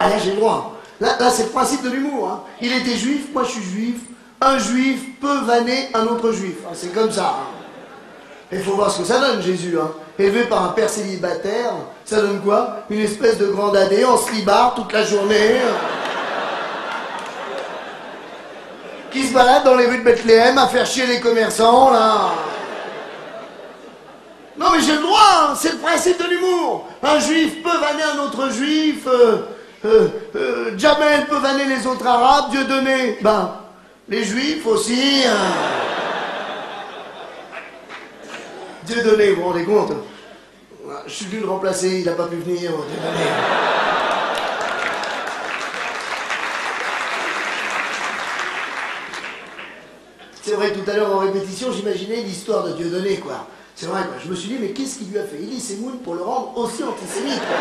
Ah là, j'ai le droit. Là c'est le principe de l'humour. Hein. Il était juif, moi je suis juif. Un juif peut vanner un autre juif. Ah, c'est comme ça. Hein. Il faut voir ce que ça donne, Jésus. Hein. Élevé par un père célibataire, ça donne quoi? Une espèce de grand dadé en slibard toute la journée. Qui se balade dans les rues de Bethléem à faire chier les commerçants, là. Non mais j'ai le droit, hein, c'est le principe de l'humour. Un juif peut vanner un autre juif, Jamel peut vanner les autres arabes, Dieudonné, ben, les juifs aussi. Hein. Dieudonné, vous vous rendez compte? Je suis venu le remplacer, il n'a pas pu venir, Dieudonné. C'est vrai, tout à l'heure en répétition, j'imaginais l'histoire de Dieudonné, quoi. C'est vrai, quoi. Je me suis dit, mais qu'est-ce qu'il lui a fait Elie Semoun pour le rendre aussi antisémite, quoi.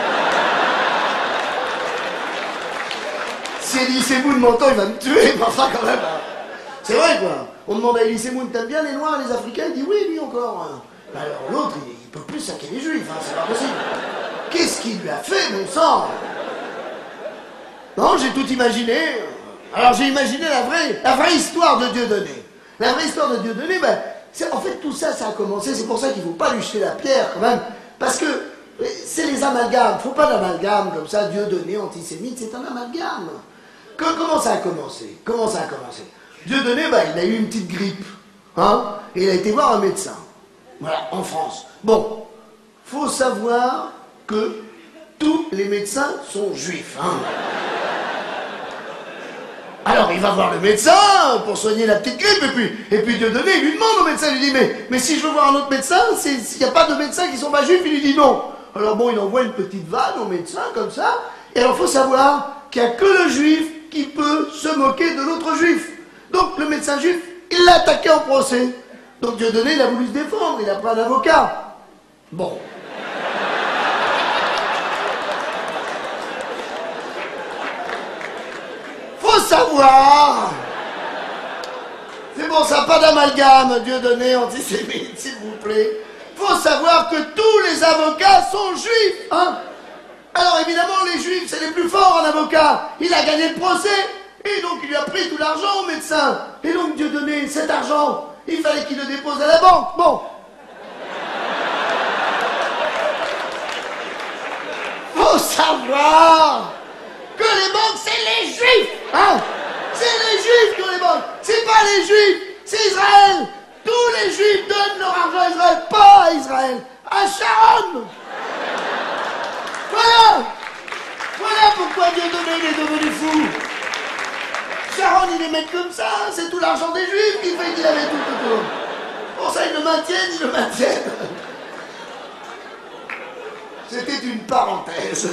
Si Elie Semoun m'entend, il va me tuer, mais enfin, quand même. C'est vrai, quoi. On demande à Elie Semoun, t'aimes bien les Noirs et les Africains? Il dit oui, lui encore. Alors l'autre, il peut plus saquer les Juifs, hein, c'est pas possible. Qu'est-ce qu'il lui a fait, mon sang? Non, j'ai tout imaginé. Alors j'ai imaginé la vraie histoire de Dieudonné. La vraie histoire de Dieudonné, ben, en fait tout ça, ça a commencé, c'est pour ça qu'il ne faut pas lui jeter la pierre quand même, parce que c'est les amalgames, il ne faut pas d'amalgame comme ça, Dieudonné, antisémite, c'est un amalgame. Comment ça a commencé? Comment ça a commencé? Dieudonné, ben, il a eu une petite grippe, hein, et il a été voir un médecin, voilà, en France. Bon, faut savoir que tous les médecins sont juifs, hein. Alors il va voir le médecin pour soigner la petite grippe, et puis Dieudonné, il lui demande au médecin, il lui dit mais si je veux voir un autre médecin, s'il n'y a pas de médecins qui sont pas juifs, il lui dit non. Alors bon, il envoie une petite vanne au médecin comme ça, et alors il faut savoir qu'il n'y a que le juif qui peut se moquer de l'autre juif. Donc le médecin juif, il l'a attaqué en procès. Donc Dieudonné, il a voulu se défendre, il a pris un avocat. Bon. Savoir. C'est bon, ça, pas d'amalgame, Dieudonné, antisémite, s'il vous plaît. Faut savoir que tous les avocats sont juifs, hein. Alors évidemment, les juifs, c'est les plus forts en avocat. Il a gagné le procès, et donc il lui a pris tout l'argent au médecin. Et donc Dieudonné, cet argent, il fallait qu'il le dépose à la banque. Bon. Faut savoir que les banques, c'est les juifs, hein. C'est les juifs qui ont les banques, c'est pas les juifs, c'est Israël. Tous les juifs donnent leur argent à Israël, pas à Israël, à Sharon. Voilà pourquoi Dieudonné est devenu fou. Sharon, il les met comme ça, c'est tout l'argent des juifs qui fait qu'il avait tout autour. Pour ça, ils le maintiennent. C'était une parenthèse.